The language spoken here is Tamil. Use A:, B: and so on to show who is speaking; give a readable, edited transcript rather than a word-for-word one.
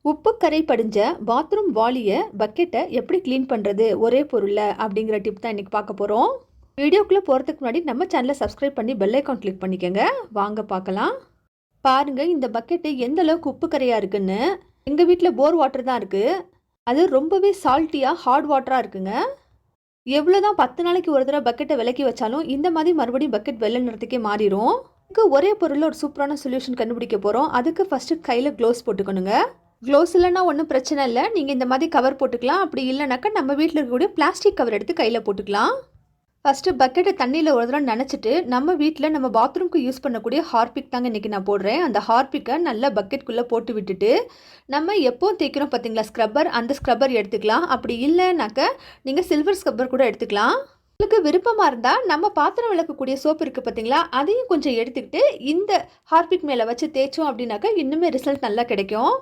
A: உப்பு கரை படிஞ்ச பாத்ரூம் வாளியை பக்கெட்டை எப்படி க்ளீன் பண்ணுறது ஒரே பொருளில் அப்படிங்கிற டிப் தான் இன்றைக்கி பார்க்க போகிறோம். வீடியோக்குள்ளே போகிறதுக்கு முன்னாடி நம்ம சேனலை சப்ஸ்கிரைப் பண்ணி பெல் ஐக்கான் கிளிக் பண்ணிக்கோங்க. வாங்க பார்க்கலாம். பாருங்கள், இந்த பக்கெட்டு எந்த அளவுக்கு உப்பு கரையாக இருக்குன்னு. எங்கள் வீட்டில் போர் வாட்டர் தான் இருக்குது. அது ரொம்பவே சால்ட்டியாக ஹார்ட் வாட்டராக இருக்குங்க. எவ்வளோ தான் 10 நாளைக்கு ஒரு தடவை பக்கெட்டை விலக்கி வச்சாலும் இந்த மாதிரி மறுபடியும் பக்கெட் வெள்ளை நிறத்துக்கே மாறிடும். இதுக்கு ஒரே பொருளில் ஒரு சூப்பரான சொல்யூஷன் கண்டுபிடிக்க போகிறோம். அதுக்கு ஃபஸ்ட்டு கையில் க்ளோவ்ஸ் போட்டுக்கணுங்க. க்ளோவ்ஸ் இல்லைன்னா ஒன்றும் பிரச்சனை இல்லை, நீங்கள் இந்த மாதிரி கவர் போட்டுக்கலாம். அப்படி இல்லைனாக்கா நம்ம வீட்டில் இருக்கக்கூடிய பிளாஸ்டிக் கவர் எடுத்து கையில் போட்டுக்கலாம். ஃபஸ்ட்டு பக்கெட்டை தண்ணியில் ஒரு தடவை நனைச்சிட்டு நம்ம வீட்டில் நம்ம பாத்ரூம்க்கு யூஸ் பண்ணக்கூடிய ஹார்பிக் தாங்க இன்றைக்கி நான் போடுறேன். அந்த ஹார்பிக்கை நல்லா பக்கெட்குள்ளே போட்டு விட்டுட்டு நம்ம எப்போ தேய்க்கிறோம் பார்த்தீங்களா ஸ்க்ரப்பர், அந்த ஸ்க்ரப்பர் எடுத்துக்கலாம். அப்படி இல்லைனாக்கா நீங்கள் சில்வர் ஸ்க்ரப்பர் கூட எடுத்துக்கலாம். உங்களுக்கு விருப்பமாக இருந்தால் நம்ம பாத்திரம் விளக்கக்கூடிய சோப்பு இருக்குது பார்த்தீங்களா, அதையும் கொஞ்சம் எடுத்துக்கிட்டு இந்த ஹார்பிக் மேலே வச்சு தேய்ச்சோம் அப்படின்னாக்கா இன்னுமே ரிசல்ட் நல்லா கிடைக்கும்.